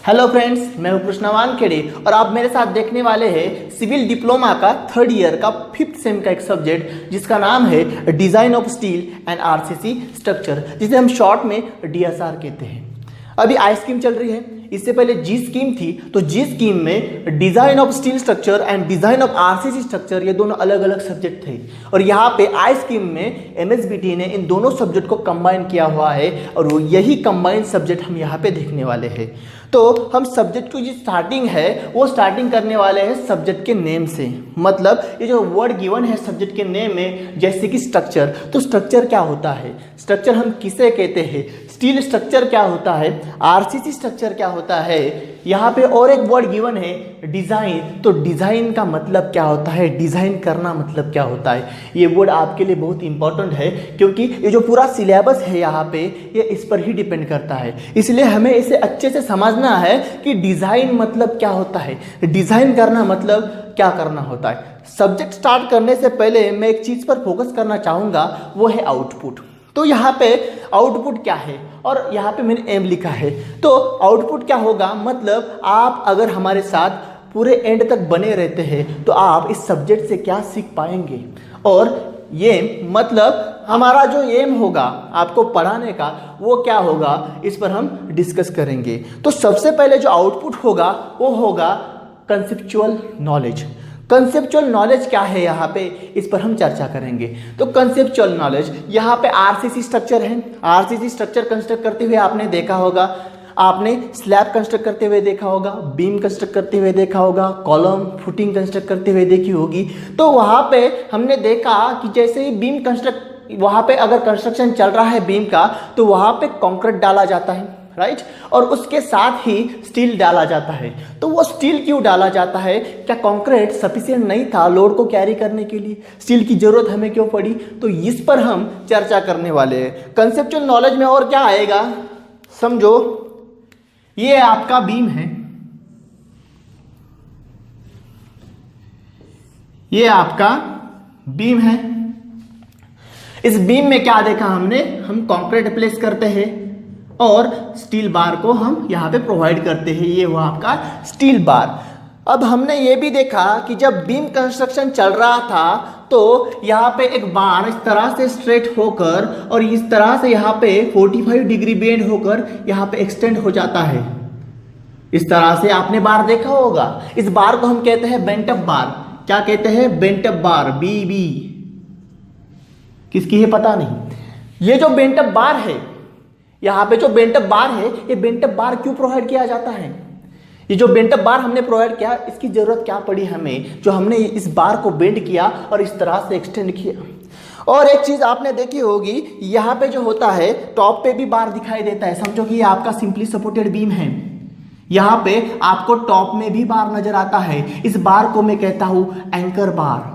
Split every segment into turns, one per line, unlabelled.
Hello friends, मैं हूं कृष्णा वानखेड़े और आप मेरे साथ देखने वाले हैं सिविल डिप्लोमा का थर्ड ईयर का 5th सेम का एक सब्जेक्ट जिसका नाम है design of steel and RCC structure, जिसे हम शॉर्ट में डीएसआर कहते हैं। अभी आई स्कीम चल रही है, इससे पहले जी स्कीम थी। तो जी स्कीम में design of steel structure and design of RCC structure ये दोनों अलग अलग सब्जेक्ट थे, और यहाँ पे आई स्कीम में एमएसबीटी ने इन दोनों सब्जेक्ट को कंबाइन किया हुआ है, और वो यही कंबाइन सब्जेक्ट हम यहाँ पे देखने वाले हैं। तो हम सब्जेक्ट की जो स्टार्टिंग है वो स्टार्टिंग करने वाले हैं सब्जेक्ट के नेम से। मतलब ये जो वर्ड गिवन है सब्जेक्ट के नेम में, जैसे कि स्ट्रक्चर, तो स्ट्रक्चर क्या होता है, स्ट्रक्चर हम किसे कहते हैं, स्टील स्ट्रक्चर क्या होता है, आरसीसी स्ट्रक्चर क्या होता है। यहाँ पे और एक वर्ड गिवन है डिज़ाइन, तो डिज़ाइन का मतलब क्या होता है, डिज़ाइन करना मतलब क्या होता है। ये वर्ड आपके लिए बहुत इंपॉर्टेंट है, क्योंकि ये जो पूरा सिलेबस है यहाँ पे ये इस पर ही डिपेंड करता है। इसलिए हमें इसे अच्छे से समझना है कि डिज़ाइन मतलब क्या होता है, डिज़ाइन करना मतलब क्या करना होता है। सब्जेक्ट स्टार्ट करने से पहले मैं एक चीज़ पर फोकस करना चाहूँगा, वो है आउटपुट। तो यहाँ पे आउटपुट क्या है, और यहाँ पे मैंने एम लिखा है। तो आउटपुट क्या होगा, मतलब आप अगर हमारे साथ पूरे एंड तक बने रहते हैं तो आप इस सब्जेक्ट से क्या सीख पाएंगे। और ये मतलब हमारा जो एम होगा आपको पढ़ाने का वो क्या होगा, इस पर हम डिस्कस करेंगे। तो सबसे पहले जो आउटपुट होगा वो होगा कंसेप्चुअल नॉलेज। कंसेप्चुअल नॉलेज क्या है, यहाँ पे इस पर हम चर्चा करेंगे। तो कंसेप्चुअल नॉलेज, यहाँ पे आरसीसी स्ट्रक्चर है। आरसीसी स्ट्रक्चर कंस्ट्रक्ट करते हुए आपने देखा होगा, आपने स्लैब कंस्ट्रक्ट करते हुए देखा होगा, बीम कंस्ट्रक्ट करते हुए देखा होगा, कॉलम फुटिंग कंस्ट्रक्ट करते हुए देखी होगी। तो वहाँ पे हमने देखा कि जैसे ही बीम कंस्ट्रक्ट, वहाँ पे अगर कंस्ट्रक्शन चल रहा है बीम का, तो वहाँ पे कंक्रीट डाला जाता है, राइट, और उसके साथ ही स्टील डाला जाता है। तो वो स्टील क्यों डाला जाता है, क्या कंक्रीट सफिशिएंट नहीं था लोड को कैरी करने के लिए, स्टील की जरूरत हमें क्यों पड़ी, तो इस पर हम चर्चा करने वाले हैं। कंसेप्चुअल नॉलेज में और क्या आएगा, समझो ये आपका बीम है, ये आपका बीम है। इस बीम में क्या देखा हमने, हम कंक्रीट प्लेस करते हैं और स्टील बार को हम यहाँ पे प्रोवाइड करते हैं, ये हुआ आपका स्टील बार। अब हमने ये भी देखा कि जब बीम कंस्ट्रक्शन चल रहा था तो यहाँ पे एक बार इस तरह से स्ट्रेट होकर और इस तरह से यहाँ पे 45 डिग्री बेंड होकर यहाँ पे एक्सटेंड हो जाता है। इस तरह से आपने बार देखा होगा। इस बार को हम कहते हैं बेंट अप बार। क्या कहते हैं, बेंट अप बार, बीबी। किसकी है पता नहीं। ये जो बेंट अप बार है, यहाँ पे जो बेंट अप बार है, ये बेंट अप बार क्यों प्रोवाइड किया जाता है, ये जो बेंट अप बार हमने प्रोवाइड किया, इसकी जरूरत क्या पड़ी हमें, जो हमने इस बार को बेंड किया और इस तरह से एक्सटेंड किया। और एक चीज आपने देखी होगी, यहाँ पे जो होता है टॉप पे भी बार दिखाई देता है। समझो कि ये आपका सिंपली सपोर्टेड बीम है, यहाँ पे आपको टॉप में भी बार नजर आता है। इस बार को मैं कहता हूं एंकर बार।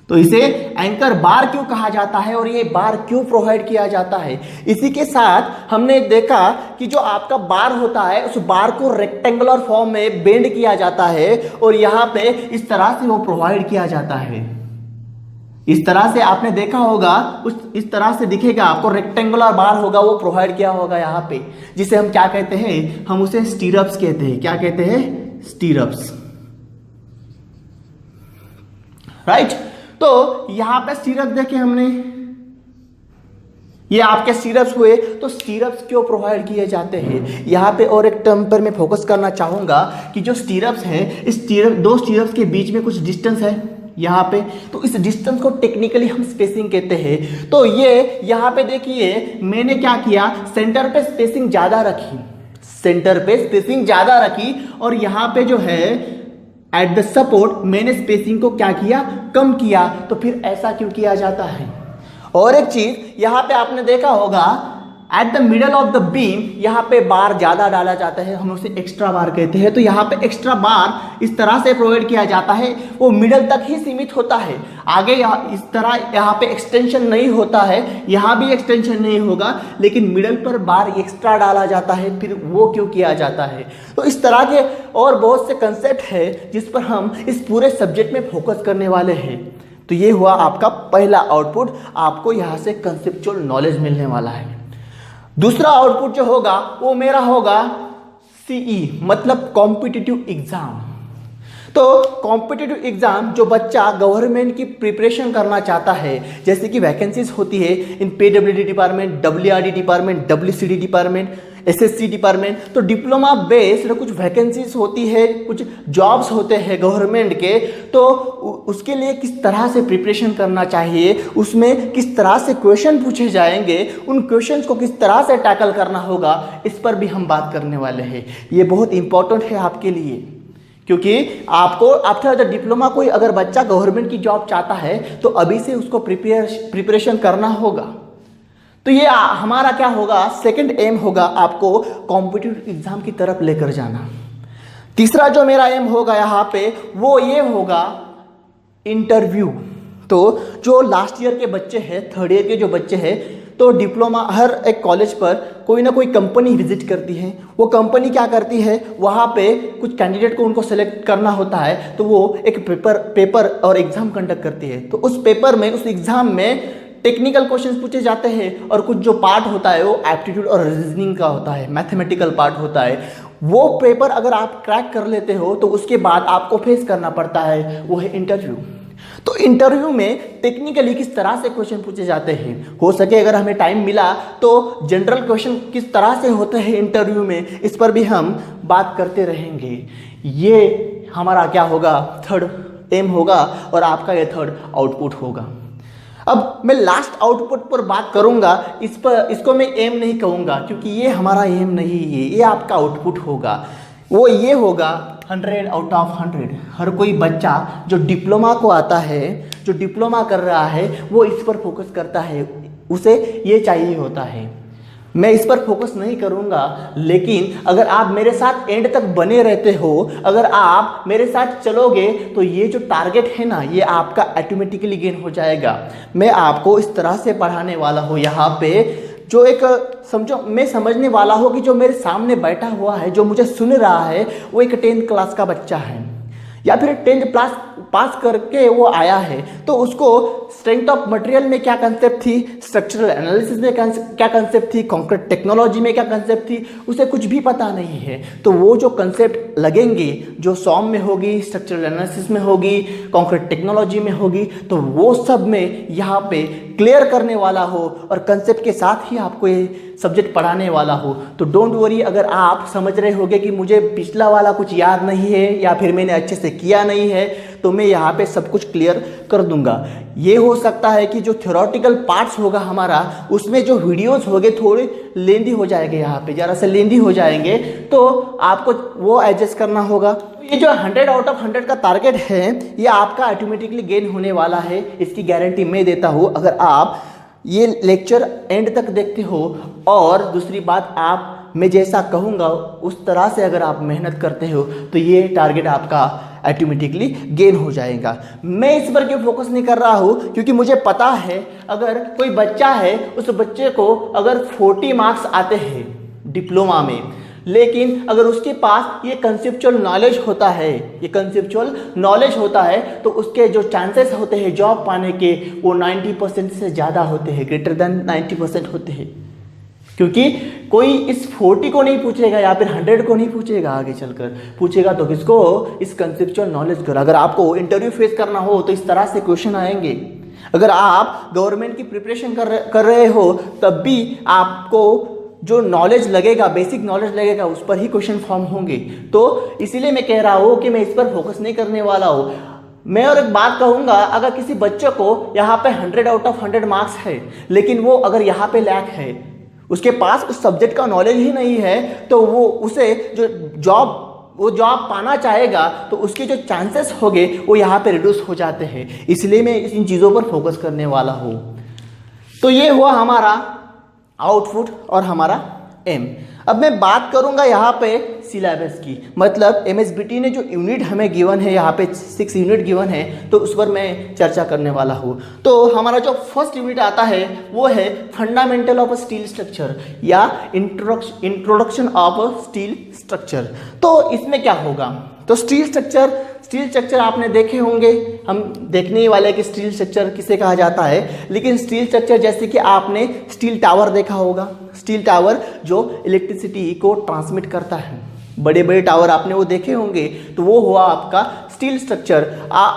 तो इसे एंकर बार क्यों कहा जाता है और ये बार क्यों प्रोवाइड किया जाता है। इसी के साथ हमने देखा कि जो आपका बार होता है उस बार को रेक्टेंगुलर फॉर्म में बेंड किया जाता है और यहाँ पे इस तरह से वो प्रोवाइड किया जाता है। इस तरह से आपने देखा होगा, उस इस तरह से दिखेगा आपको, रेक्टेंगुलर बार होगा वो प्रोवाइड किया होगा यहाँ पे, जिसे हम क्या कहते हैं, हम उसे स्टीरअप्स कहते हैं। क्या कहते हैं, स्टीरअप्स, राइट। तो यहाँ पे स्टीरअप देखे हमने, ये आपके स्टीरअप्स हुए। तो स्टीरअप्स क्यों प्रोवाइड किए जाते हैं, यहाँ पे और एक टर्म पर मैं फोकस करना चाहूंगा कि जो स्टीरअप्स हैं, इस दो स्टीरअप्स के बीच में कुछ डिस्टेंस है यहाँ पे, तो इस डिस्टेंस को टेक्निकली हम स्पेसिंग कहते हैं। तो ये यहाँ पे देखिए मैंने क्या किया, सेंटर पे स्पेसिंग ज्यादा रखी, सेंटर पे स्पेसिंग ज्यादा रखी, और यहाँ पे जो है एट द सपोर्ट मैंने स्पेसिंग को क्या किया, कम किया। तो फिर ऐसा क्यों किया जाता है। और एक चीज यहाँ पे आपने देखा होगा, at the middle of the beam यहाँ पे बार ज्यादा डाला जाता है, हम उसे एक्स्ट्रा बार कहते हैं। तो यहाँ पे एक्स्ट्रा बार इस तरह से प्रोवाइड किया जाता है, वो मिडल तक ही सीमित होता है, आगे इस तरह यहाँ पे एक्सटेंशन नहीं होता है, यहाँ भी एक्सटेंशन नहीं होगा, लेकिन मिडल पर बार एक्स्ट्रा डाला जाता है। फिर वो क्यों किया जाता है। तो इस तरह के और बहुत से कंसेप्ट है जिस पर हम इस पूरे सब्जेक्ट में फोकस करने वाले हैं। तो ये हुआ आपका पहला आउटपुट, आपको यहाँ से कंसेप्चुअल नॉलेज मिलने वाला है। दूसरा आउटपुट जो होगा वो मेरा होगा सीई मतलब कॉम्पिटिटिव एग्जाम। तो कॉम्पिटिटिव एग्जाम जो बच्चा गवर्नमेंट की प्रिपरेशन करना चाहता है, जैसे कि वैकेंसीज होती है in PWD department, WRD department, WCD department, SSC department, तो डिप्लोमा बेस्ड कुछ वैकेंसीज होती है, कुछ जॉब्स होते हैं गवर्नमेंट के, तो उसके लिए किस तरह से प्रिपरेशन करना चाहिए, उसमें किस तरह से क्वेश्चन पूछे जाएंगे, उन क्वेश्चंस को किस तरह से टैकल करना होगा, इस पर भी हम बात करने वाले हैं। ये बहुत इंपॉर्टेंट है आपके लिए, क्योंकि आपको आफ्टर द डिप्लोमा कोई अगर बच्चा गवर्नमेंट की जॉब चाहता है तो अभी से उसको प्रिपरेशन करना होगा। तो ये हमारा क्या होगा, सेकंड एम होगा आपको कॉम्पिटिटिव एग्जाम की तरफ लेकर जाना। तीसरा जो मेरा एम होगा यहाँ पे वो ये होगा इंटरव्यू। तो जो लास्ट ईयर के बच्चे हैं, थर्ड ईयर के जो बच्चे हैं, तो डिप्लोमा हर एक कॉलेज पर कोई ना कोई कंपनी विजिट करती है। वो कंपनी क्या करती है, वहाँ पे कुछ कैंडिडेट को उनको सेलेक्ट करना होता है, तो वो एक पेपर और एग्जाम कंडक्ट करती है। तो उस पेपर में, उस एग्जाम में टेक्निकल क्वेश्चंस पूछे जाते हैं और कुछ जो पार्ट होता है वो एप्टीट्यूड और रीजनिंग का होता है, मैथमेटिकल पार्ट होता है। वो पेपर अगर आप क्रैक कर लेते हो तो उसके बाद आपको फेस करना पड़ता है, वो है इंटरव्यू। तो इंटरव्यू में टेक्निकली किस तरह से क्वेश्चन पूछे जाते हैं, हो सके अगर हमें टाइम मिला तो जनरल क्वेश्चन किस तरह से होते हैं इंटरव्यू में, इस पर भी हम बात करते रहेंगे। ये हमारा क्या होगा, थर्ड एम होगा और आपका ये थर्ड आउटपुट होगा। अब मैं लास्ट आउटपुट पर बात करूंगा, इसको मैं एम नहीं कहूंगा क्योंकि ये हमारा एम नहीं है, ये आपका आउटपुट होगा। वो ये होगा 100 आउट ऑफ 100। हर कोई बच्चा जो डिप्लोमा को आता है, जो डिप्लोमा कर रहा है, वो इस पर फोकस करता है, उसे ये चाहिए होता है। मैं इस पर फोकस नहीं करूंगा, लेकिन अगर आप मेरे साथ एंड तक बने रहते हो, अगर आप मेरे साथ चलोगे तो ये जो टारगेट है ना, ये आपका ऑटोमेटिकली गेन हो जाएगा। मैं आपको इस तरह से पढ़ाने वाला हूँ यहाँ पे, जो एक समझो मैं समझने वाला हूँ कि जो मेरे सामने बैठा हुआ है, जो मुझे सुन रहा है, वो एक 10th क्लास का बच्चा है या फिर 10th क्लास पास करके वो आया है। तो उसको स्ट्रेंथ ऑफ मटेरियल में क्या कंसेप्ट थी, स्ट्रक्चरल एनालिसिस में क्या कंसेप्ट थी, कंक्रीट टेक्नोलॉजी में क्या कंसेप्ट थी, उसे कुछ भी पता नहीं है। तो वो जो कंसेप्ट लगेंगे, जो सॉम में होगी, स्ट्रक्चरल एनालिसिस में होगी, कंक्रीट टेक्नोलॉजी में होगी, तो वो सब में यहाँ पे क्लियर करने वाला हो और कंसेप्ट के साथ ही आपको ये सब्जेक्ट पढ़ाने वाला हो। तो डोंट वरी, अगर आप समझ रहे होगे कि मुझे पिछला वाला कुछ याद नहीं है या फिर मैंने अच्छे से किया नहीं है, तो मैं यहाँ पे सब कुछ क्लियर कर दूंगा। ये हो सकता है कि जो थ्योरेटिकल पार्ट्स होगा हमारा, उसमें जो वीडियोस होंगे थोड़े लेंदी हो जाएंगे, यहाँ पे ज़रा से लेंदी हो जाएंगे, तो आपको वो एडजस्ट करना होगा। ये जो 100 आउट ऑफ 100 का टारगेट है, ये आपका ऑटोमेटिकली गेन होने वाला है, इसकी गारंटी मैं देता हूँ अगर आप ये लेक्चर एंड तक देखते हो। और दूसरी बात, आप मैं जैसा कहूँगा उस तरह से अगर आप मेहनत करते हो तो ये टारगेट आपका ऑटोमेटिकली गेन हो जाएगा। मैं इस पर क्यों फोकस नहीं कर रहा हूँ, क्योंकि मुझे पता है अगर कोई बच्चा है, उस बच्चे को अगर 40 मार्क्स आते हैं डिप्लोमा में, लेकिन अगर उसके पास ये कंसेप्चुअल नॉलेज होता है, ये कंसेप्चुअल नॉलेज होता है, तो उसके जो चांसेस होते हैं जॉब पाने के, वो 90% से ज़्यादा होते हैं, ग्रेटर देन 90% होते हैं। क्योंकि कोई इस 40 को नहीं पूछेगा या फिर 100 को नहीं पूछेगा, आगे चलकर पूछेगा तो किसको, इस कंसेप्चुअल नॉलेज को। अगर आपको इंटरव्यू फेस करना हो तो इस तरह से क्वेश्चन आएंगे। अगर आप गवर्नमेंट की प्रिपरेशन कर रहे हो तब भी आपको जो नॉलेज लगेगा, बेसिक नॉलेज लगेगा, उस पर ही क्वेश्चन फॉर्म होंगे। तो इसीलिए मैं कह रहा हूँ कि मैं इस पर फोकस नहीं करने वाला हूँ। मैं और एक बात कहूँगा, अगर किसी बच्चे को यहाँ पे 100 आउट ऑफ 100 मार्क्स है, लेकिन वो अगर यहाँ पे लैक है, उसके पास उस सब्जेक्ट का नॉलेज ही नहीं है, तो वो उसे जो जॉब पाना चाहेगा तो उसके जो चांसेस होंगे वो यहाँ पे रिड्यूस हो जाते हैं। इसलिए मैं इन चीज़ों पर फोकस करने वाला हूँ। तो ये हुआ हमारा आउटपुट और हमारा एम। अब मैं बात करूंगा यहाँ पे सिलेबस की, मतलब एमएसबीटी ने जो यूनिट हमें गिवन है, यहाँ पे 6 यूनिट गिवन है, तो उस पर मैं चर्चा करने वाला हूँ। तो हमारा जो फर्स्ट यूनिट आता है वो है फंडामेंटल ऑफ स्टील स्ट्रक्चर या इंट्रोडक्शन ऑफ स्टील स्ट्रक्चर। तो इसमें क्या होगा, तो स्टील स्ट्रक्चर आपने देखे होंगे, हम देखने ही वाले कि स्टील स्ट्रक्चर किसे कहा जाता है। लेकिन स्टील स्ट्रक्चर जैसे कि आपने स्टील टावर देखा होगा, स्टील टावर जो इलेक्ट्रिसिटी को ट्रांसमिट करता है, बड़े बड़े टावर आपने वो देखे होंगे, तो वो हुआ आपका स्टील स्ट्रक्चर।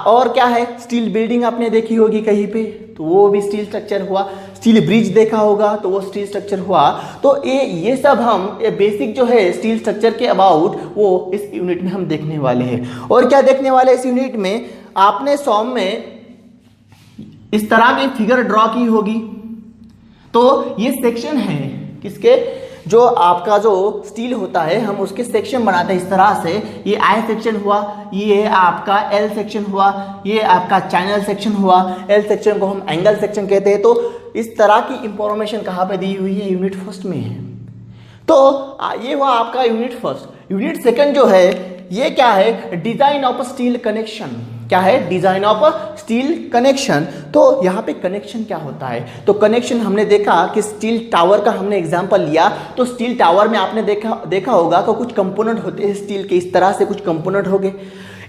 और क्या है, स्टील बिल्डिंग आपने देखी होगी कहीं पे, तो वो भी स्टील स्ट्रक्चर हुआ। स्टील ब्रिज देखा होगा, तो वो स्टील स्ट्रक्चर हुआ। तो ये सब हम बेसिक जो है स्टील स्ट्रक्चर के अबाउट वो इस यूनिट में हम देखने वाले हैं। और क्या देखने वाले इस यूनिट में, आपने सॉम में इस तरह की फिगर ड्रॉ की होगी। तो ये सेक्शन है किसके, जो आपका जो स्टील होता है हम उसके सेक्शन बनाते हैं इस तरह से। ये आई सेक्शन हुआ, ये आपका एल सेक्शन हुआ, ये आपका चैनल सेक्शन हुआ। एल सेक्शन को हम एंगल सेक्शन कहते हैं। तो इस तरह की इंफॉर्मेशन कहाँ पे दी हुई है, यूनिट फर्स्ट में है। तो ये हुआ आपका यूनिट फर्स्ट। यूनिट सेकंड जो है ये क्या है, डिजाइन ऑफ स्टील कनेक्शन। क्या है, डिजाइन ऑफ स्टील कनेक्शन। तो यहाँ पे कनेक्शन क्या होता है, तो कनेक्शन हमने देखा कि स्टील टावर का हमने एग्जांपल लिया। तो स्टील टावर में आपने देखा होगा कि कुछ कंपोनेंट होते हैं स्टील के, इस तरह से कुछ कंपोनेंट हो गए।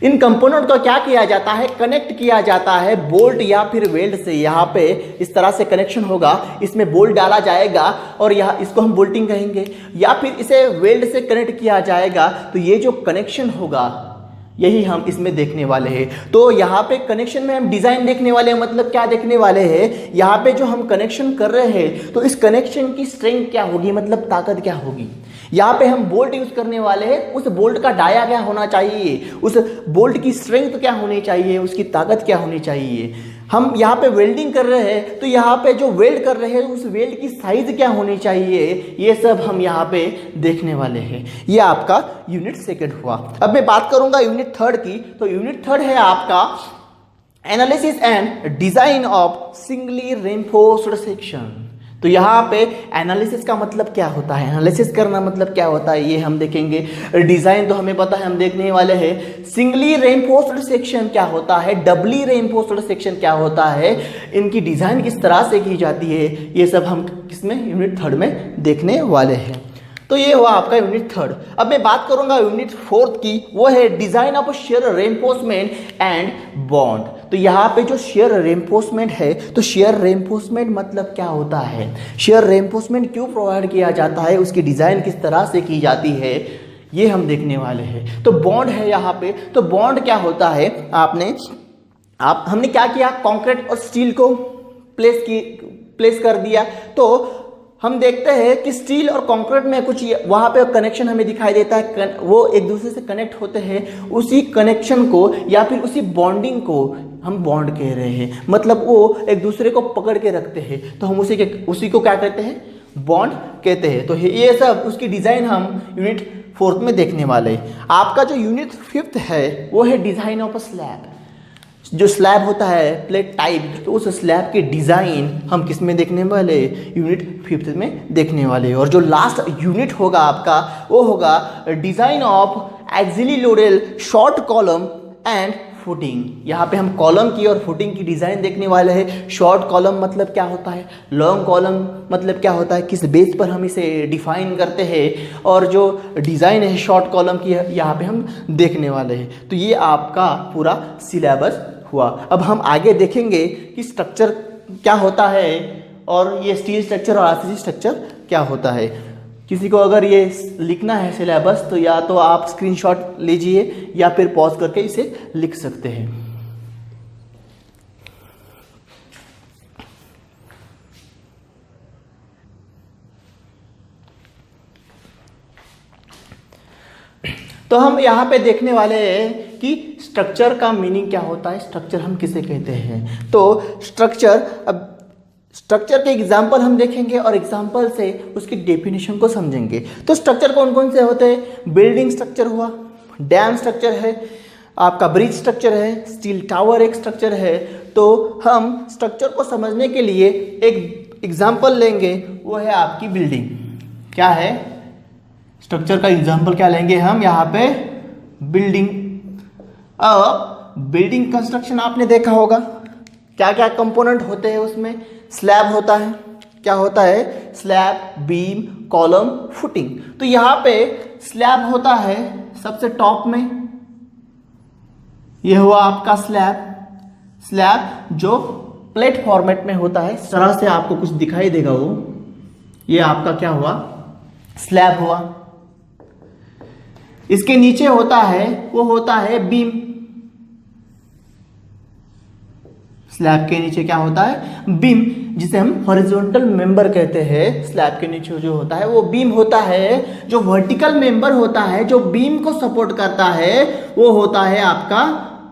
इन कंपोनेंट को क्या किया जाता है, कनेक्ट किया जाता है बोल्ट या फिर वेल्ड से। यहाँ पे इस तरह से कनेक्शन होगा, इसमें बोल्ट डाला जाएगा और यहाँ इसको हम बोल्टिंग कहेंगे, या फिर इसे वेल्ड से कनेक्ट किया जाएगा। तो ये जो कनेक्शन होगा यही हम इसमें देखने वाले हैं। तो यहाँ पे कनेक्शन में हम डिजाइन देखने वाले हैं, मतलब क्या देखने वाले हैं, यहाँ पे जो हम कनेक्शन कर रहे हैं तो इस कनेक्शन की स्ट्रेंथ क्या होगी, मतलब ताकत क्या होगी। यहाँ पे हम बोल्ट यूज करने वाले हैं, उस बोल्ट का डाया क्या होना चाहिए, उस बोल्ट की स्ट्रेंथ क्या होनी चाहिए, उसकी ताकत क्या होनी चाहिए। हम यहाँ पे वेल्डिंग कर रहे हैं, तो यहाँ पे जो वेल्ड कर रहे हैं उस वेल्ड की साइज क्या होनी चाहिए, ये सब हम यहाँ पे देखने वाले हैं। ये आपका यूनिट सेकंड हुआ। अब मैं बात करूंगा यूनिट थर्ड की। तो यूनिट थर्ड है आपका analysis and design of singly reinforced section. तो यहाँ पे एनालिसिस का मतलब क्या होता है, एनालिसिस करना मतलब क्या होता है, ये हम देखेंगे। डिजाइन तो हमें पता है, हम देखने वाले हैं। सिंगली रेनफोर्स्ड सेक्शन क्या होता है, डबली रेनफोर्स्ड सेक्शन क्या होता है, इनकी डिजाइन किस तरह से की जाती है, ये सब हम किसमें, यूनिट थर्ड में देखने वाले हैं। तो ये हुआ आपका यूनिट थर्ड। अब मैं बात करूंगा यूनिट फोर्थ की, वो है design of share reinforcement and bond. तो यहाँ पे जो शेयर रेनफोर्समेंट है, तो शेयर रेनफोर्समेंट मतलब क्या होता है, शेयर रेनफोर्समेंट क्यों प्रोवाइड किया जाता है, उसकी डिजाइन किस तरह से की जाती है, ये हम देखने वाले हैं। तो बॉन्ड है यहाँ पे। तो बॉन्ड क्या होता है, हमने क्या किया, कंक्रीट और स्टील को प्लेस कर दिया। तो हम देखते हैं कि स्टील और कंक्रीट में कुछ वहाँ पे कनेक्शन हमें दिखाई देता है, वो एक दूसरे से कनेक्ट होते हैं। उसी कनेक्शन को या फिर उसी बॉन्डिंग को हम बॉन्ड कह रहे हैं, मतलब वो एक दूसरे को पकड़ के रखते हैं। तो हम उसी को क्या कहते हैं, बॉन्ड कहते हैं। तो ये सब उसकी डिजाइन हम यूनिट फोर्थ में देखने वाले हैं। आपका जो यूनिट फिफ्थ है वो है डिजाइन ऑफ अ स्लैब। जो स्लैब होता है प्लेट टाइप, तो उस स्लैब के डिजाइन हम किस में देखने वाले, यूनिट फिफ्थ में देखने वाले। और जो लास्ट यूनिट होगा आपका वो होगा design of axially loaded short column and footing. यहाँ पे हम कॉलम की और फुटिंग की डिजाइन देखने वाले हैं। शॉर्ट कॉलम मतलब क्या होता है, लॉन्ग कॉलम मतलब क्या होता है, किस बेस पर हम इसे डिफाइन करते हैं, और जो डिजाइन है शॉर्ट कॉलम की यहाँ पे हम देखने वाले हैं। तो ये आपका पूरा सिलेबस हुआ। अब हम आगे देखेंगे कि स्ट्रक्चर क्या होता है और ये स्टील स्ट्रक्चर और आरसीसी स्ट्रक्चर क्या होता है। किसी को अगर ये लिखना है सिलेबस, तो या तो आप स्क्रीनशॉट लीजिए या फिर पॉज करके इसे लिख सकते हैं। तो हम यहाँ पे देखने वाले हैं कि स्ट्रक्चर का मीनिंग क्या होता है, स्ट्रक्चर हम किसे कहते हैं। तो स्ट्रक्चर के एग्जाम्पल हम देखेंगे और एग्जाम्पल से उसकी डेफिनेशन को समझेंगे। तो स्ट्रक्चर कौन कौन से होते हैं, बिल्डिंग स्ट्रक्चर हुआ, डैम स्ट्रक्चर है, आपका ब्रिज स्ट्रक्चर है, स्टील टावर एक स्ट्रक्चर है। तो हम स्ट्रक्चर को समझने के लिए एक एग्जाम्पल लेंगे, वो है आपकी बिल्डिंग। क्या है, स्ट्रक्चर का एग्जाम्पल क्या लेंगे हम यहाँ पे, बिल्डिंग। अब बिल्डिंग कंस्ट्रक्शन आपने देखा होगा, क्या क्या कंपोनेंट होते हैं उसमें, स्लैब होता है, क्या होता है, स्लैब, बीम, कॉलम, फुटिंग। तो यहाँ पे स्लैब होता है सबसे टॉप में, यह हुआ आपका स्लैब जो प्लेट फॉर्मेट में होता है। इस तरह से आपको कुछ दिखाई देगा, वो ये आपका क्या हुआ, स्लैब हुआ। इसके नीचे होता है वो होता है बीम। स्लैब के नीचे क्या होता है? बीम, जिसे हम हॉरिजॉन्टल मेंबर कहते हैं। स्लैब के नीचे जो होता है वो बीम होता है। जो वर्टिकल मेंबर होता है जो बीम को सपोर्ट करता है वो होता है आपका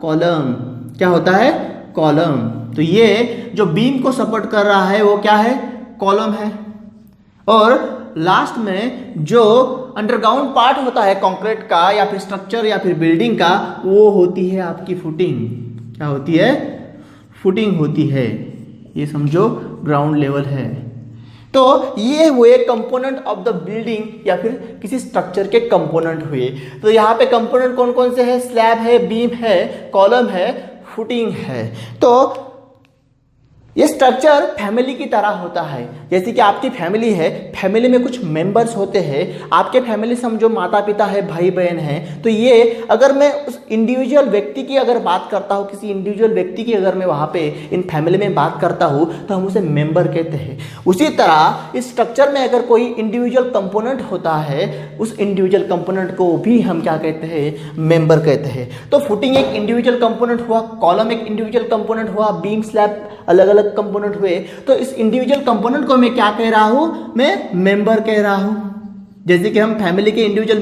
कॉलम। क्या होता है? कॉलम। तो ये जो बीम को सपोर्ट कर रहा है वो क्या है? कॉलम है। और लास्ट में जो अंडरग्राउंड पार्ट होता है कंक्रीट का या फिर स्ट्रक्चर या फिर बिल्डिंग का, वो होती है आपकी फुटिंग। क्या होती है? फुटिंग होती है। ये समझो ग्राउंड लेवल है। तो ये हुए कंपोनेंट ऑफ द बिल्डिंग या फिर किसी स्ट्रक्चर के कंपोनेंट हुए। तो यहाँ पे कंपोनेंट कौन कौन से हैं? स्लैब है, बीम है, कॉलम है, फुटिंग है। तो ये स्ट्रक्चर फैमिली की तरह होता है। जैसे कि आपकी फैमिली है, फैमिली में कुछ मेंबर्स होते हैं। आपके फैमिली समझो माता पिता है, भाई बहन है। तो ये अगर मैं उस इंडिविजुअल व्यक्ति की अगर बात करता हूँ, किसी इंडिविजुअल व्यक्ति की अगर मैं वहाँ पे इन फैमिली में बात करता हूँ तो हम उसे मेंबर कहते हैं। उसी तरह इस स्ट्रक्चर में अगर कोई इंडिविजुअल कंपोनेंट होता है, उस इंडिविजुअल कंपोनेंट को भी हम क्या कहते हैं? मेंबर कहते हैं। तो फुटिंग एक इंडिविजुअल कंपोनेंट हुआ, कॉलम एक इंडिविजुअल कंपोनेंट हुआ, बीम स्लैब अलग अलग कंपोनेंट हुए। तो इस इंडिविजुअल कंपोनेंट को मैं क्या कह रहा हूं? मैं मेंबर कह रहा हूं। जैसे कि हम फैमिली के इंडिविजुअल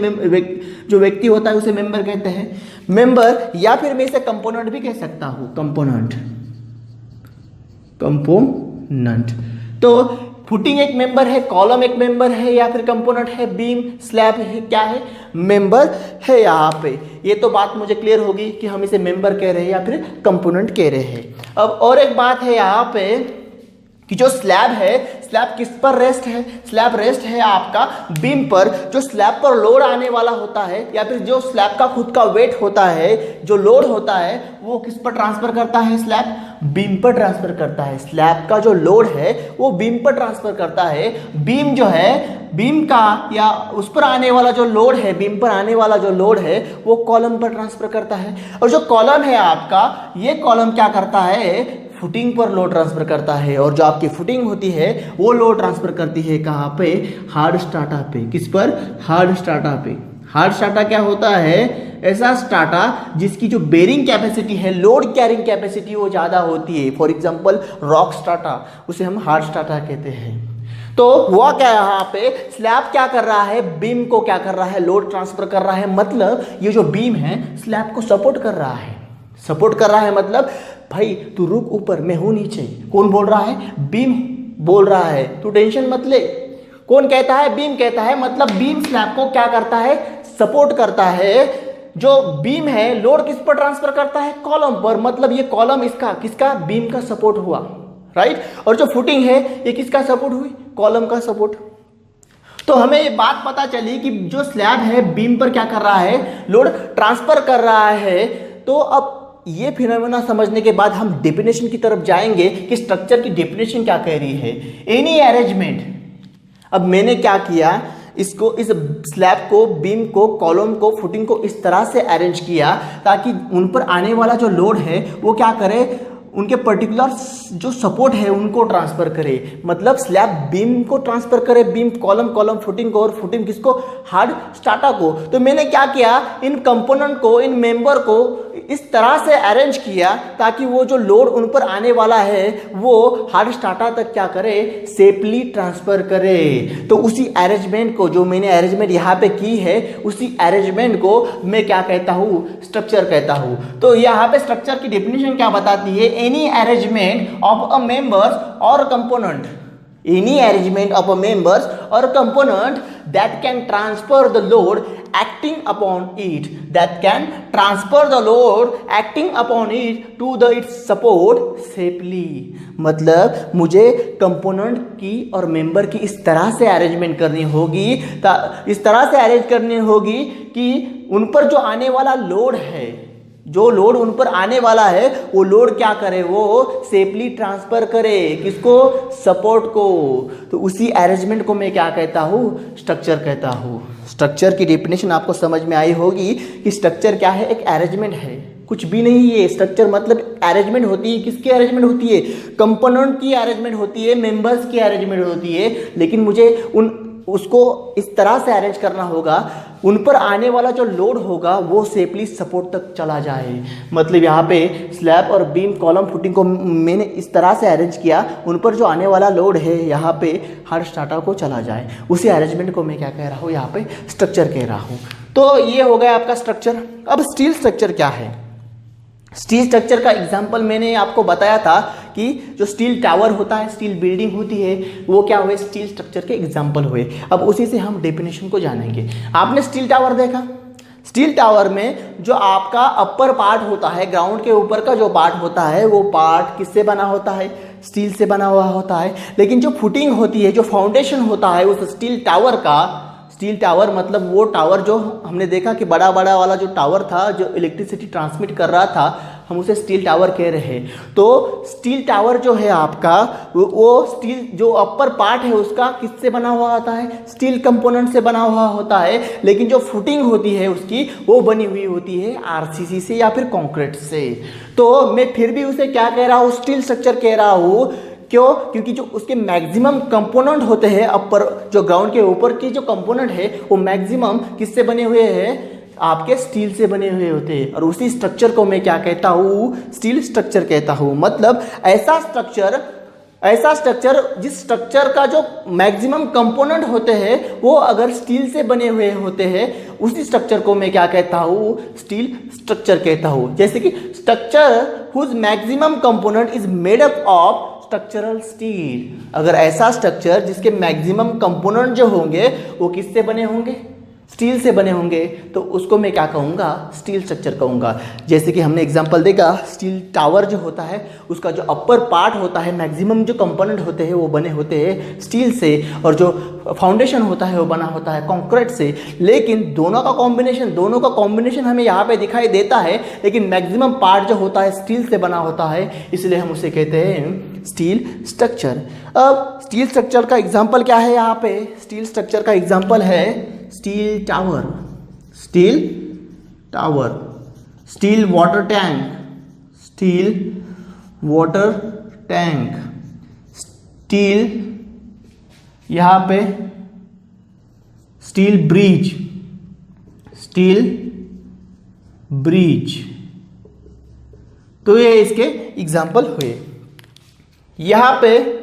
जो व्यक्ति होता है उसे मेंबर कहते हैं। मेंबर, या फिर मैं इसे कंपोनेंट भी कह सकता हूं। कंपोनेंट। तो फुटिंग एक मेंबर है, कॉलम एक मेंबर है या फिर कंपोनेंट है, बीम स्लैब है, क्या है? मेंबर है। यहाँ पे ये तो बात मुझे क्लियर होगी कि हम इसे मेंबर कह रहे हैं या फिर कंपोनेंट कह रहे हैं। अब और एक बात है यहाँ पे कि जो स्लैब है, स्लैब किस पर रेस्ट है? स्लैब रेस्ट है आपका बीम पर। जो स्लैब पर लोड आने वाला होता है या फिर जो स्लैब का खुद का वेट होता है, जो लोड होता है, वो किस पर ट्रांसफर करता है? स्लैब बीम पर ट्रांसफर करता है। स्लैब का जो लोड है वो बीम पर ट्रांसफर करता है। बीम जो है, बीम का या उस पर आने वाला जो लोड है, बीम पर आने वाला जो लोड है वो कॉलम पर ट्रांसफर करता है। और जो कॉलम है आपका, ये कॉलम क्या करता है? फुटिंग पर लोड ट्रांसफर करता है। और जो आपकी फुटिंग होती है वो लोड ट्रांसफर करती है कहाँ पे? हार्ड स्ट्राटा पे। किस पर? हार्ड स्ट्राटा पे। हार्ड स्ट्राटा क्या होता है? ऐसा स्ट्राटा जिसकी जो बेरिंग कैपेसिटी है, लोड कैरिंग कैपेसिटी वो ज़्यादा होती है। फॉर एग्जांपल रॉक स्ट्राटा, उसे हम हार्ड स्ट्राटा कहते हैं। तो हुआ क्या यहाँ पे? स्लैब क्या कर रहा है? बीम को क्या कर रहा है? लोड ट्रांसफर कर रहा है। मतलब ये जो बीम है स्लैब को सपोर्ट कर रहा है। सपोर्ट कर रहा है मतलब भाई तू रुक ऊपर, मैं हूं नीचे। कौन बोल रहा है? बीम बोल रहा है, तू टेंशन मत ले। कौन कहता है? बीम कहता है। मतलब बीम स्लैब को क्या करता है? सपोर्ट करता है। जो बीम है लोड किस पर ट्रांसफर करता है? कॉलम पर। मतलब ये कॉलम इसका किसका? बीम का सपोर्ट हुआ, राइट। और जो फुटिंग है ये किसका सपोर्ट हुई? कॉलम का सपोर्ट। तो हमें ये बात पता चली कि जो स्लैब है बीम पर क्या कर रहा है? लोड ट्रांसफर कर रहा है। तो अब ये फिनोमेना समझने के बाद हम डेफिनेशन की तरफ जाएंगे कि स्ट्रक्चर की डेफिनेशन क्या कह रही है। Any arrangement. अब मैंने क्या किया? इसको, इस स्लैब को, बीम को, कॉलम को, फुटिंग को इस तरह से अरेंज किया ताकि उन पर आने वाला जो लोड है वो क्या करे? उनके पर्टिकुलर जो सपोर्ट है उनको ट्रांसफर करे। मतलब स्लैब बीम को ट्रांसफर करे, बीम कॉलम, कॉलम फुटिंग को, और फुटिंग किसको? हार्ड स्ट्राटा को। तो मैंने क्या किया? इन कंपोनेंट को, इन मेंबर को इस तरह से अरेंज किया ताकि वो जो लोड उन पर आने वाला है वो हार्ड स्ट्राटा तक क्या करे? सेफली ट्रांसफर करे। तो उसी अरेंजमेंट को, जो मैंने अरेंजमेंट यहाँ पे की है, उसी अरेंजमेंट को मैं क्या कहता हूँ? स्ट्रक्चर कहता हूँ। तो यहाँ पे स्ट्रक्चर की डेफिनेशन क्या बताती है? any arrangement of a members or component, any arrangement of a members or component that can transfer the load acting upon it, that can transfer the load acting upon it to the its support safely। मतलब मुझे component की और member की इस तरह से arrangement करनी होगी, इस तरह से अरेंज करनी होगी कि उन पर जो आने वाला लोड है, जो लोड उन पर आने वाला है वो लोड क्या करे? वो सेफली ट्रांसफर करे। किसको? सपोर्ट को। तो उसी अरेंजमेंट को मैं क्या कहता हूँ? स्ट्रक्चर कहता हूँ। स्ट्रक्चर की डेफिनेशन आपको समझ में आई होगी कि स्ट्रक्चर क्या है? एक अरेंजमेंट है, कुछ भी नहीं है। स्ट्रक्चर मतलब अरेंजमेंट होती है। किसकी अरेंजमेंट होती है? कंपोनेंट की अरेंजमेंट होती है, मेंबर्स की अरेंजमेंट होती है। लेकिन मुझे उन उसको इस तरह से अरेंज करना होगा, उन पर आने वाला जो लोड होगा वो सेफली सपोर्ट तक चला जाए। मतलब यहाँ पे स्लैब और बीम कॉलम फुटिंग को मैंने इस तरह से अरेंज किया, उन पर जो आने वाला लोड है यहाँ पे हर स्टार्टर को चला जाए। उसी अरेंजमेंट को मैं क्या कह रहा हूँ, यहाँ पे स्ट्रक्चर कह रहा हूँ। तो ये हो गया आपका स्ट्रक्चर। अब स्टील स्ट्रक्चर क्या है? स्टील स्ट्रक्चर का एग्जांपल मैंने आपको बताया था कि जो स्टील टावर होता है, स्टील बिल्डिंग होती है, वो क्या हुए, स्टील स्ट्रक्चर के एग्जांपल हुए। अब उसी से हम डेफिनेशन को जानेंगे। आपने स्टील टावर देखा, स्टील टावर में जो आपका अपर पार्ट होता है, ग्राउंड के ऊपर का जो पार्ट होता है, वो पार्ट किससे बना होता है, स्टील से बना हुआ होता है। लेकिन जो फुटिंग होती है, जो फाउंडेशन होता है उस स्टील टावर का, स्टील टावर मतलब वो टावर जो हमने देखा कि बड़ा बड़ा वाला जो टावर था जो इलेक्ट्रिसिटी ट्रांसमिट कर रहा था, हम उसे स्टील टावर कह रहे हैं। तो स्टील टावर जो है आपका, वो स्टील जो अपर पार्ट है उसका किससे बना हुआ होता है, स्टील कंपोनेंट से बना हुआ होता है। लेकिन जो फुटिंग होती है उसकी, वो बनी हुई होती है आरसीसी से या फिर कंक्रीट से। तो मैं फिर भी उसे क्या कह रहा हूँ, स्टील स्ट्रक्चर कह रहा हूँ। क्यों? क्योंकि जो उसके मैक्सिमम कंपोनेंट होते हैं, अपर जो ग्राउंड के ऊपर की जो कंपोनेंट है, वो मैक्सिमम किससे बने हुए हैं, आपके स्टील से बने हुए होते हैं। और उसी स्ट्रक्चर को मैं क्या कहता हूँ, स्टील स्ट्रक्चर कहता हूँ। मतलब ऐसा स्ट्रक्चर जिस स्ट्रक्चर का जो मैक्सिमम कंपोनेंट होते हैं वो अगर स्टील से बने हुए होते हैं, उसी स्ट्रक्चर को मैं क्या कहता हूँ, स्टील स्ट्रक्चर कहता हूँ। जैसे कि structure whose maximum component is made up of structural steel. अगर ऐसा स्ट्रक्चर जिसके मैक्सिमम कंपोनेंट जो होंगे वो किससे बने होंगे, स्टील से बने होंगे, तो उसको मैं क्या कहूँगा, स्टील स्ट्रक्चर कहूँगा। जैसे कि हमने एग्जांपल देखा, स्टील टावर जो होता है उसका जो अपर पार्ट होता है, मैक्सिमम जो कंपोनेंट होते हैं वो बने होते हैं स्टील से, और जो फाउंडेशन होता है वो बना होता है कंक्रीट से। लेकिन दोनों का कॉम्बिनेशन हमें यहाँ पे दिखाई देता है, लेकिन मैक्सिमम पार्ट जो होता है स्टील से बना होता है, इसलिए हम उसे कहते हैं स्टील स्ट्रक्चर। अब स्टील स्ट्रक्चर का एग्जाम्पल क्या है, यहाँ पे स्टील स्ट्रक्चर का एग्जाम्पल है steel tower, still water tank, steel यहाँ पे स्टील ब्रिज। तो ये इसके एग्जाम्पल हुए। यहाँ पे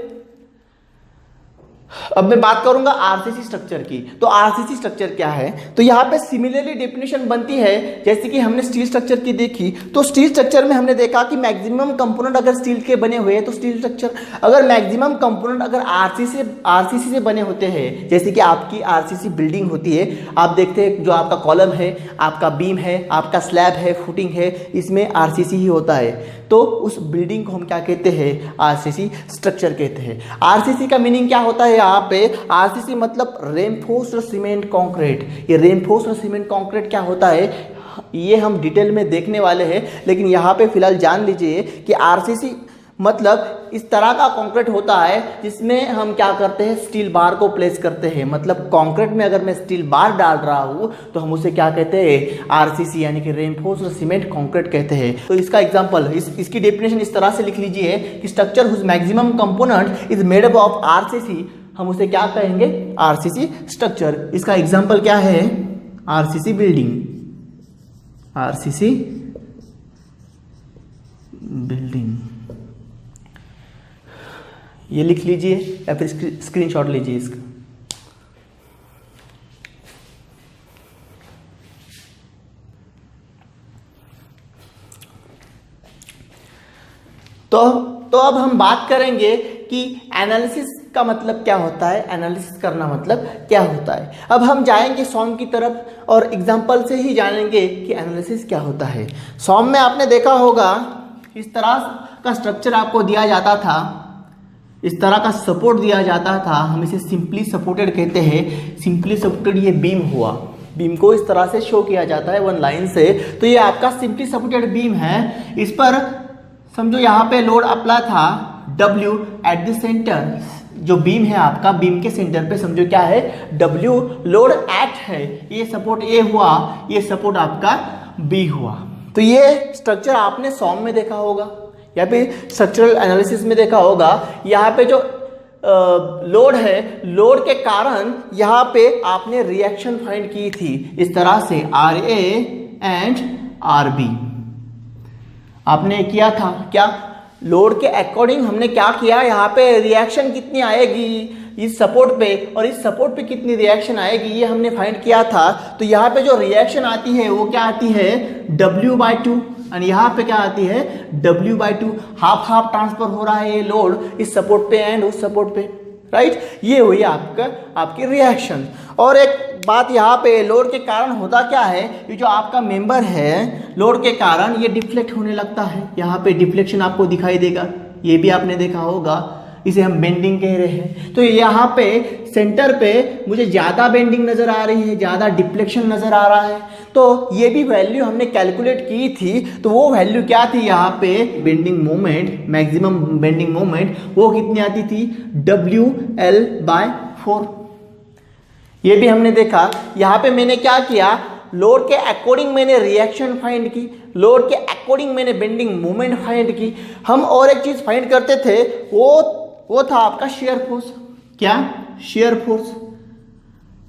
अब मैं बात करूंगा आरसीसी स्ट्रक्चर की। तो आरसीसी स्ट्रक्चर क्या है, तो यहाँ पे सिमिलरली डेफिनेशन बनती है जैसे कि हमने स्टील स्ट्रक्चर की देखी। तो स्टील स्ट्रक्चर में हमने देखा कि मैक्सिमम कंपोनेंट अगर स्टील के बने हुए हैं तो स्टील स्ट्रक्चर, अगर मैक्सिमम कंपोनेंट अगर आरसीसी से बने होते हैं, जैसे कि आपकी आरसीसी बिल्डिंग होती है, आप देखते हैं जो आपका कॉलम है, आपका बीम है, आपका स्लैब है, फुटिंग है, इसमें आरसीसी ही होता है। तो उस बिल्डिंग को हम क्या कहते हैं, आरसीसी स्ट्रक्चर कहते हैं। आरसीसी का मीनिंग क्या होता है, यहाँ पे आरसीसी मतलब रेनफोर्स्ड सीमेंट कंक्रीट। ये रेनफोर्स्ड सीमेंट कंक्रीट क्या होता है, ये हम डिटेल में देखने वाले हैं, लेकिन यहाँ पे फिलहाल जान लीजिए कि आरसीसी मतलब इस तरह का कंक्रीट होता है जिसमें हम क्या करते हैं, स्टील बार को प्लेस करते हैं। मतलब कंक्रीट में अगर मैं स्टील बार डाल रहा हूँ तो हम उसे क्या कहते हैं, आरसीसी यानी कि रेनफोर्स्ड सीमेंट कंक्रीट कहते हैं। तो इसका एग्जांपल, इसकी डेफिनेशन इस तरह से लिख लीजिए कि structure whose maximum component is made up of RCC, हम उसे क्या कहेंगे, आरसीसी स्ट्रक्चर। इसका एग्जाम्पल क्या है, आरसीसी बिल्डिंग, ये लिख लीजिए या फिर स्क्रीनशॉट लीजिए इसका। तो अब हम बात करेंगे कि एनालिसिस का मतलब क्या होता है, एनालिसिस करना मतलब क्या होता है। अब हम जाएंगे सॉम की तरफ और एग्जांपल से ही जानेंगे कि एनालिसिस क्या होता है। सॉम में आपने देखा होगा इस तरह का स्ट्रक्चर आपको दिया जाता था, इस तरह का सपोर्ट दिया जाता था, हम इसे सिंपली सपोर्टेड कहते हैं। सिंपली सपोर्टेड ये बीम हुआ, बीम को इस तरह से शो किया जाता है वन लाइन से। तो ये आपका सिंपली सपोर्टेड बीम है। इस पर समझो यहाँ पे लोड अप्लाई था W एट द सेंटर, जो बीम है आपका, बीम के सेंटर पे समझो क्या है, W लोड एक्ट है। ये सपोर्ट A हुआ, ये सपोर्ट आपका B हुआ। तो ये स्ट्रक्चर आपने सॉम में देखा होगा या फिर स्ट्रक्चरल एनालिसिस में देखा होगा। यहाँ पे जो लोड है, लोड के कारण यहाँ पे आपने रिएक्शन फाइंड की थी इस तरह से RA एंड RB आपने किया था। क्या लोड के अकॉर्डिंग हमने क्या किया, यहाँ पे रिएक्शन कितनी आएगी इस सपोर्ट पे और इस सपोर्ट पे कितनी रिएक्शन आएगी ये हमने फाइंड किया था। तो यहाँ पे जो रिएक्शन आती है वो क्या आती है W/2 और यहाँ पे क्या आती है W/2। हाफ हाफ ट्रांसफर हो रहा है ये लोड इस सपोर्ट पे एंड उस सपोर्ट पे, राइट। ये हुई आपकी रिएक्शन। और एक बात यहाँ पे लोड के कारण होता क्या है, ये जो आपका मेंबर है लोड के कारण ये डिफ्लेक्ट होने लगता है। यहाँ पे डिफ्लेक्शन आपको दिखाई देगा, ये भी आपने देखा होगा, इसे हम बेंडिंग कह रहे हैं। तो यहाँ पे सेंटर पे मुझे ज़्यादा बेंडिंग नज़र आ रही है, ज़्यादा डिफ्लेक्शन नज़र आ रहा है। तो ये भी वैल्यू हमने कैलकुलेट की थी, तो वो वैल्यू क्या थी यहाँ पे bending moment, maximum bending moment वो कितनी आती थी WL/4। ये भी हमने देखा। यहाँ पे मैंने क्या किया, लोड के अकॉर्डिंग मैंने रिएक्शन फाइंड की, लोड के अकॉर्डिंग मैंने बेंडिंग मोमेंट फाइंड की। हम और एक चीज़ फाइंड करते थे, वो था आपका शेयर फोर्स। क्या शेयर फोर्स,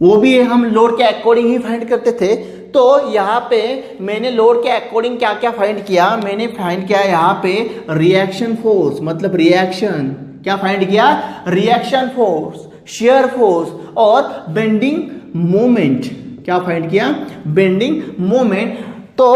वो भी हम लोड के अकॉर्डिंग ही फाइंड करते थे। तो यहाँ पे मैंने लोड के अकॉर्डिंग क्या क्या फाइंड किया, मैंने फाइंड किया यहाँ पे रिएक्शन फोर्स, मतलब रिएक्शन क्या फाइंड किया, रिएक्शन फोर्स, शेयर फोर्स और बेंडिंग मोमेंट। क्या फाइंड किया, बेंडिंग मोमेंट। तो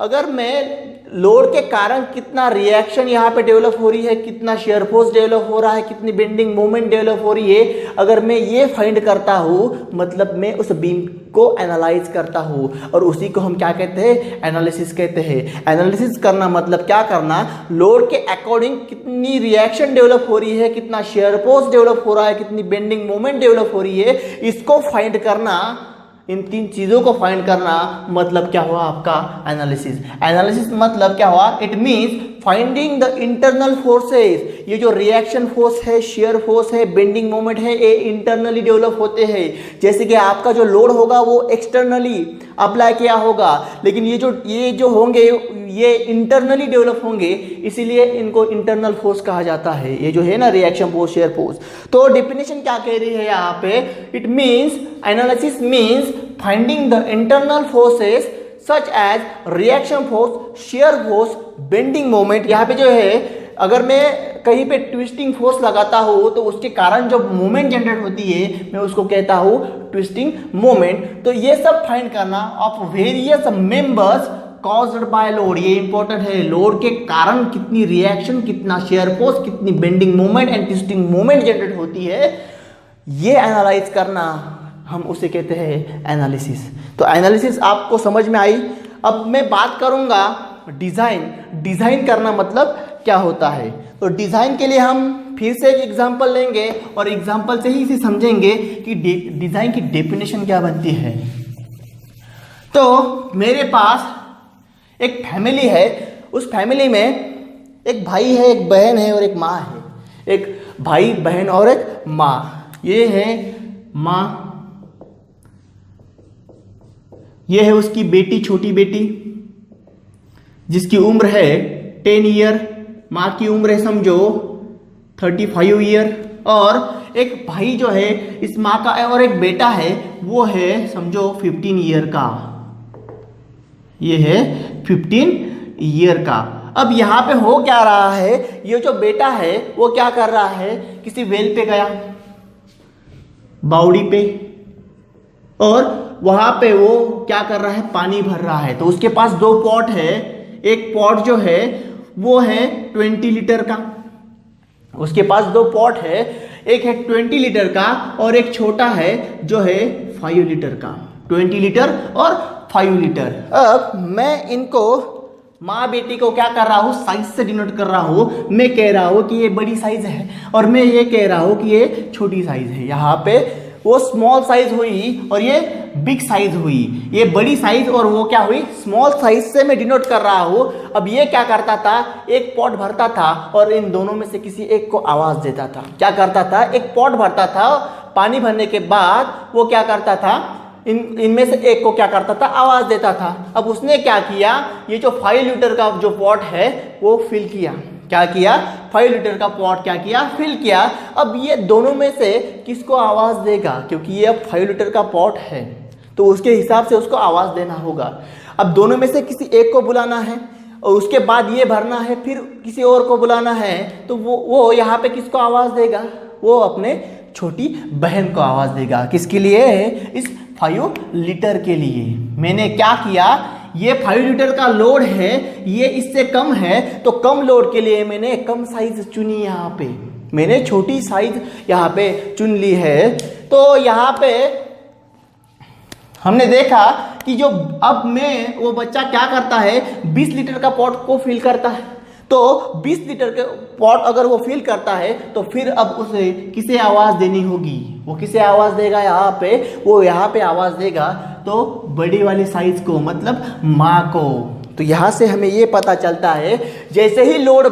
अगर मैं लोड के कारण कितना रिएक्शन यहाँ पे डेवलप हो रही है, कितना शेयर फोर्स डेवलप हो रहा है, कितनी बेंडिंग मोमेंट डेवलप हो रही है, अगर मैं ये फाइंड करता हूँ मतलब मैं उस बीम को एनालाइज करता हूँ और उसी को हम क्या कहते हैं, एनालिसिस कहते हैं। एनालिसिस करना मतलब क्या करना, लोड के अकॉर्डिंग कितनी रिएक्शन डेवलप हो रही है, कितना शेयर फोर्स डेवलप हो रहा है, कितनी बेंडिंग मोमेंट डेवलप हो रही है, इसको फाइंड करना, इन तीन चीज़ों को फाइंड करना मतलब क्या हुआ आपका एनालिसिस। एनालिसिस मतलब क्या हुआ, it means finding the internal forces. ये जो रिएक्शन फोर्स है, शेयर फोर्स है, बेंडिंग मोमेंट है, ये इंटरनली डेवलप होते हैं। जैसे कि आपका जो लोड होगा वो एक्सटर्नली अप्लाई किया होगा, लेकिन ये जो होंगे ये इंटरनली डेवलप होंगे, इसीलिए इनको इंटरनल फोर्स कहा जाता है। ये जो है ना रिएक्शन फोर्स, शेयर फोर्स। तो डेफिनेशन क्या कह रही है यहाँ पे, it means analysis means finding the internal forces such as reaction force, shear force, bending moment. यहाँ पे जो है अगर मैं कहीं पे ट्विस्टिंग फोर्स लगाता हूँ तो उसके कारण जो मोमेंट जनरेट होती है मैं उसको कहता हूँ ट्विस्टिंग मोमेंट। तो ये सब फाइंड करना of various members caused by load, ये इंपॉर्टेंट है। लोड के कारण कितनी रिएक्शन, कितना शेयर फोर्स, कितनी bending moment and twisting moment generate होती है, ये एनालाइज करना हम उसे कहते हैं एनालिसिस। तो एनालिसिस आपको समझ में आई। अब मैं बात करूंगा डिजाइन करना मतलब क्या होता है। तो डिजाइन के लिए हम फिर से एक एग्जांपल लेंगे और एग्जांपल से ही इसे समझेंगे कि डिजाइन की डेफिनेशन क्या बनती है। तो मेरे पास एक फैमिली है, उस फैमिली में एक भाई है, एक बहन है और एक माँ है। एक भाई, बहन और एक माँ। ये है माँ, ये है उसकी बेटी, छोटी बेटी जिसकी उम्र है 10 ईयर। माँ की उम्र है समझो 35 ईयर। और एक भाई जो है इस माँ का और एक बेटा है वो है समझो 15 ईयर का। ये है 15 ईयर का। अब यहाँ पे हो क्या रहा है, ये जो बेटा है वो क्या कर रहा है, किसी वेल पे गया, बावड़ी पे, और वहां पे वो क्या कर रहा है, पानी भर रहा है। तो उसके पास 2 पॉट है। एक पॉट जो है वो है 20 लीटर का, उसके पास 2 पॉट है, एक है 20 लीटर का और एक छोटा है जो है 5 लीटर का। 20 लीटर और 5 लीटर। अब मैं इनको माँ बेटी को क्या कर रहा हूँ, साइज से डिनोट कर रहा हूँ। मैं कह रहा हूँ कि ये बड़ी साइज है और मैं ये कह रहा हूँ कि ये छोटी साइज है। यहाँ पे वो स्मॉल साइज हुई और ये बिग साइज हुई। ये बड़ी साइज और वो क्या हुई, स्मॉल साइज से मैं डिनोट कर रहा हूँ। अब ये क्या करता था, एक पॉट भरता था और इन दोनों में से किसी एक को आवाज देता था। क्या करता था, एक पॉट भरता था, पानी भरने के बाद वो क्या करता था, इनमें से एक को क्या करता था, आवाज देता था। अब उसने क्या किया, ये जो 5 लीटर का जो पॉट है वो फिल किया। क्या किया, 5 लीटर का पॉट क्या किया, फिल किया। अब ये दोनों में से किसको आवाज़ देगा, क्योंकि ये अब 5 लीटर का पॉट है तो उसके हिसाब से उसको आवाज़ देना होगा। अब दोनों में से किसी एक को बुलाना है और उसके बाद ये भरना है, फिर किसी और को बुलाना है, तो वो यहाँ पे किसको आवाज़ देगा, वो अपने छोटी बहन को आवाज़ देगा। किसके लिए, इस 5 लीटर के लिए। मैंने क्या किया, ये 5 लीटर का लोड है, ये इससे कम है, तो कम लोड के लिए मैंने कम साइज चुनी। यहाँ पे मैंने छोटी साइज यहाँ पे चुन ली है। तो यहाँ पे हमने देखा कि जो अब मैं वो बच्चा क्या करता है, 20 लीटर का पॉट को फिल करता है। तो 20 लीटर के पॉट अगर वो फिल करता है तो फिर अब उसे किसे आवाज़ देनी होगी, वो किसे आवाज़ देगा, यहाँ पे वो यहाँ पे आवाज़ देगा तो बड़ी वाली साइज को, मतलब माँ को। तो यहाँ से हमें ये पता चलता है जैसे ही लोड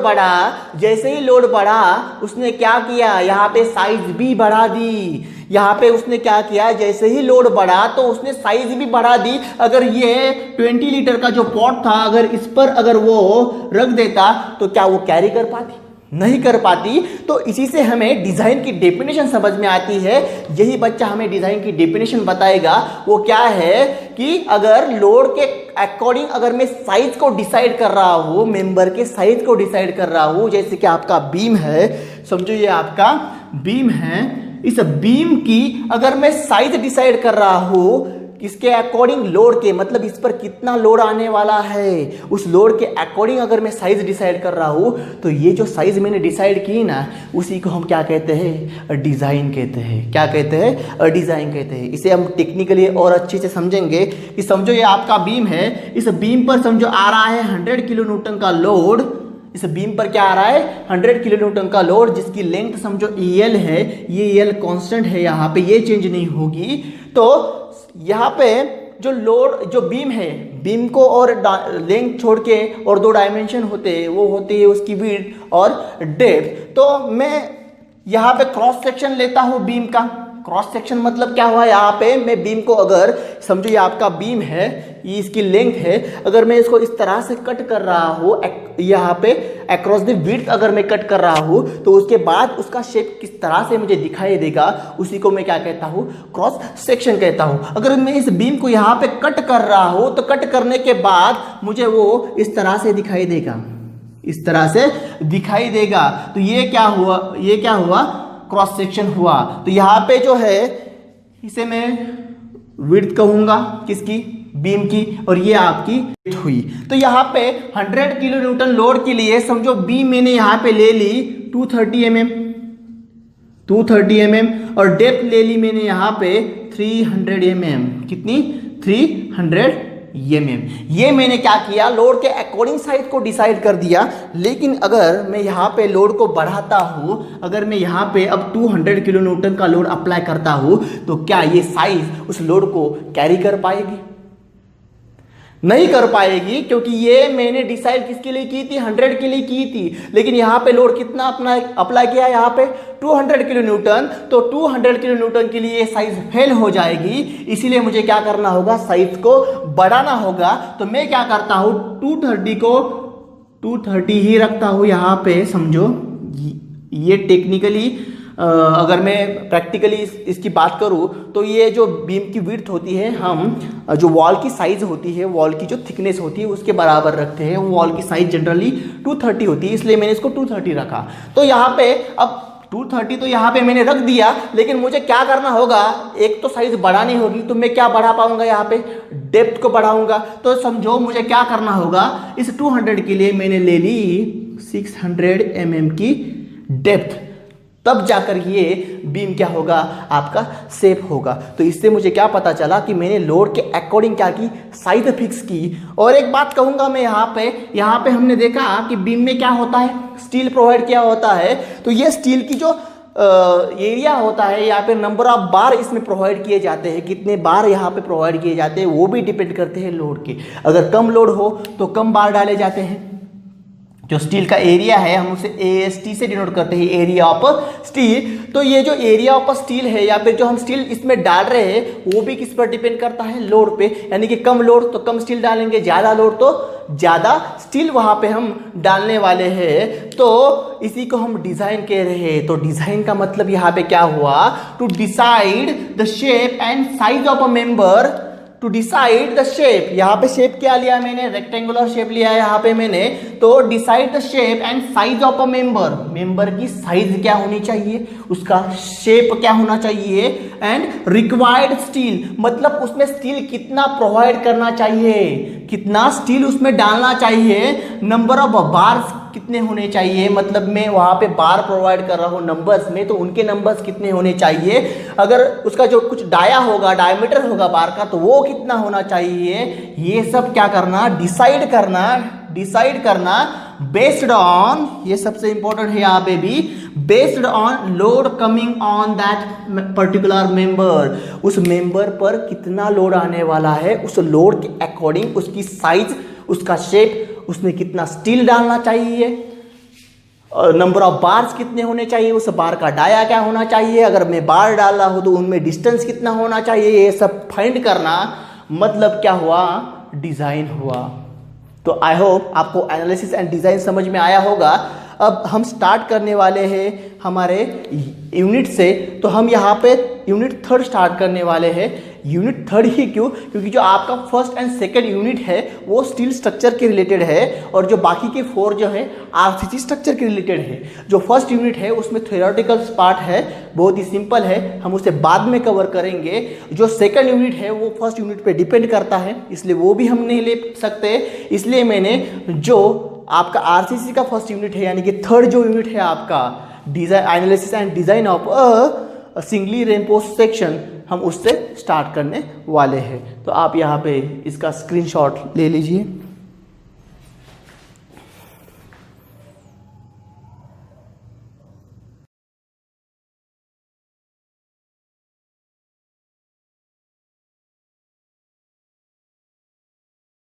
बढ़ा उसने क्या किया, यहाँ पे साइज भी बढ़ा दी। यहाँ पे उसने क्या किया, जैसे ही लोड बढ़ा तो उसने साइज भी बढ़ा दी। अगर ये 20 लीटर का जो पॉट था, अगर इस पर अगर वो रख देता तो क्या वो कैरी कर पाती, नहीं कर पाती। तो इसी से हमें डिज़ाइन की डेफिनेशन समझ में आती है। यही बच्चा हमें डिज़ाइन की डेफिनेशन बताएगा। वो क्या है कि अगर लोड के अकॉर्डिंग अगर मैं साइज को डिसाइड कर रहा हूँ, मेंबर के साइज को डिसाइड कर रहा हूँ, जैसे कि आपका बीम है, समझो ये आपका बीम है, इस बीम की अगर मैं साइज डिसाइड कर रहा हूँ इसके अकॉर्डिंग लोड के, मतलब इस पर कितना लोड आने वाला है, उस लोड के अकॉर्डिंग अगर मैं साइज डिसाइड कर रहा हूँ, तो ये जो साइज मैंने डिसाइड की ना, उसी को हम क्या कहते हैं, डिज़ाइन कहते हैं। क्या कहते हैं, डिज़ाइन कहते हैं। इसे हम टेक्निकली और अच्छे से समझेंगे कि समझो ये आपका बीम है, इस बीम पर समझो आ रहा है 100 किलो न्यूटन का लोड। इस बीम पर क्या आ रहा है, 100 किलो न्यूटन का लोड, जिसकी लेंथ समझो EL है, ये EL कांस्टेंट है, यहाँ पे ये चेंज नहीं होगी। तो यहाँ पे जो लोड, जो बीम है, बीम को और लेंथ छोड़ के और 2 डायमेंशन होते हैं, वो होती है उसकी विड्थ और डेप्थ। तो मैं यहाँ पे क्रॉस सेक्शन लेता हूँ बीम का। क्रॉस सेक्शन मतलब क्या हुआ, यहाँ पे मैं बीम को, अगर समझो ये आपका बीम है, ये इसकी लेंथ है, अगर मैं इसको इस तरह से कट कर रहा हूँ, यहाँ पे अक्रॉस द विड्थ अगर मैं कट कर रहा हूँ, तो उसके बाद उसका शेप किस तरह से मुझे दिखाई देगा, उसी को मैं क्या कहता हूँ, क्रॉस सेक्शन कहता हूँ। अगर मैं इस बीम को यहाँ पे कट कर रहा हूँ, तो कट करने के बाद मुझे वो इस तरह से दिखाई देगा, इस तरह से दिखाई देगा। तो ये क्या हुआ, ये क्या हुआ, क्रॉस सेक्शन हुआ। तो यहाँ पे जो है इसे मैं विड्थ कहूँगा, किसकी, बीम की, और ये आपकी डेप्थ हुई। तो यहाँ पे 100 किलो न्यूटन लोड के लिए समझो बीम मैंने यहाँ पे ले ली 230 mm और डेप्थ ले ली मैंने यहाँ पे 300 mm। कितनी, 300 mm। ये मैंने क्या किया, लोड के अकॉर्डिंग साइज को डिसाइड कर दिया। लेकिन अगर मैं यहाँ पे लोड को बढ़ाता हूँ, अगर मैं यहाँ पे अब 200 किलो न्यूटन का लोड अप्लाई करता हूँ, तो क्या ये साइज उस लोड को कैरी कर पाएगी, नहीं कर पाएगी, क्योंकि ये मैंने डिसाइड किसके लिए की थी, 100 के लिए की थी। लेकिन यहाँ पे लोड कितना अपना अप्लाई किया, यहाँ पे 200 किलो न्यूटन। तो 200 किलो न्यूटन के लिए साइज फेल हो जाएगी, इसीलिए मुझे क्या करना होगा, साइज को बढ़ाना होगा। तो मैं क्या करता हूँ, 230 को 230 ही रखता हूँ यहाँ पे। समझो ये टेक्निकली अगर मैं प्रैक्टिकली इसकी बात करूँ, तो ये जो बीम की विड्थ होती है, हम जो वॉल की साइज होती है, वॉल की जो थिकनेस होती है, उसके बराबर रखते हैं। वॉल की साइज जनरली 230 होती है, इसलिए मैंने इसको 230 रखा। तो यहाँ पे अब 230 तो यहाँ पे मैंने रख दिया, लेकिन मुझे क्या करना होगा, एक तो साइज बढ़ानी होगी। तो मैं क्या बढ़ा पाऊंगा, यहाँ पे डेप्थ को बढ़ाऊंगा। तो समझो मुझे क्या करना होगा, इस 200 के लिए मैंने ले ली 600 mm की डेप्थ, तब जाकर ये बीम क्या होगा, आपका सेफ होगा। तो इससे मुझे क्या पता चला कि मैंने लोड के अकॉर्डिंग क्या की, साइज फिक्स की। और एक बात कहूँगा मैं यहाँ पे हमने देखा कि बीम में क्या होता है, स्टील प्रोवाइड किया होता है। तो ये स्टील की जो एरिया होता है, यहाँ पे नंबर ऑफ बार इसमें प्रोवाइड किए जाते हैं, कितने बार यहाँ पे प्रोवाइड किए जाते हैं, वो भी डिपेंड करते हैं लोड के। अगर कम लोड हो तो कम बार डाले जाते हैं, जो स्टील का एरिया है हम उसे AST से डिनोट करते हैं, एरिया ऑफ स्टील। तो ये जो एरिया ऑफ स्टील है या फिर जो हम स्टील इसमें डाल रहे हैं वो भी किस पर डिपेंड करता है, लोड पे। यानी कि कम लोड तो कम स्टील डालेंगे, ज़्यादा लोड तो ज़्यादा स्टील वहाँ पे हम डालने वाले हैं। तो इसी को हम डिज़ाइन कह रहे हैं। तो डिज़ाइन का मतलब यहाँ पे क्या हुआ, to decide the shape and size of a member, to decide the shape. यहाँ पे शेप क्या लिया मैंने, रेक्टेंगुलर शेप लिया है यहाँ पे मैंने। तो decide the shape and size of a member, member की साइज क्या होनी चाहिए, उसका शेप क्या होना चाहिए। एंड रिक्वायर्ड स्टील, मतलब उसमें स्टील कितना प्रोवाइड करना चाहिए, कितना स्टील उसमें डालना चाहिए। नंबर ऑफ बार्स कितने होने चाहिए, मतलब मैं वहाँ पे बार प्रोवाइड कर रहा हूँ नंबर्स में, तो उनके नंबर्स कितने होने चाहिए। अगर उसका जो कुछ डाया होगा, डायमीटर होगा बार का, तो वो कितना होना चाहिए। ये सब क्या करना, डिसाइड करना बेस्ड ऑन, ये सबसे इंपॉर्टेंट है यहाँ पे भी, based on load coming on that particular member. उस मेंबर पर कितना लोड आने वाला है, उस लोड के अकॉर्डिंग उसकी साइज, उसका शेप, उसमें कितना स्टील डालना चाहिए, नंबर ऑफ बार्स कितने होने चाहिए, उस बार का डाया क्या होना चाहिए, अगर मैं बार डाल रहा हूं तो उनमें डिस्टेंस कितना होना चाहिए। ये सब फाइंड करना मतलब क्या हुआ, डिजाइन हुआ। तो आई होप आपको एनालिसिस एंड डिजाइन समझ में आया होगा। अब हम स्टार्ट करने वाले हैं हमारे यूनिट से। तो हम यहाँ पे यूनिट 3 स्टार्ट करने वाले हैं। यूनिट 3 ही क्यों, क्योंकि जो आपका फर्स्ट एंड सेकंड यूनिट है वो स्टील स्ट्रक्चर के रिलेटेड है, और जो बाकी के 4 जो है RCC स्ट्रक्चर के रिलेटेड है। जो फर्स्ट यूनिट है उसमें थ्योरेटिकल पार्ट है, बहुत ही सिंपल है, हम उसे बाद में कवर करेंगे। जो सेकंड यूनिट है वो फर्स्ट यूनिट पे डिपेंड करता है, इसलिए वो भी हम नहीं ले सकते। इसलिए मैंने जो आपका RCC का फर्स्ट यूनिट है, यानी कि 3rd जो यूनिट है आपका design, analysis and design of a singly reinforced section, हम उससे स्टार्ट करने वाले हैं। तो आप यहाँ पे इसका स्क्रीनशॉट ले लीजिए।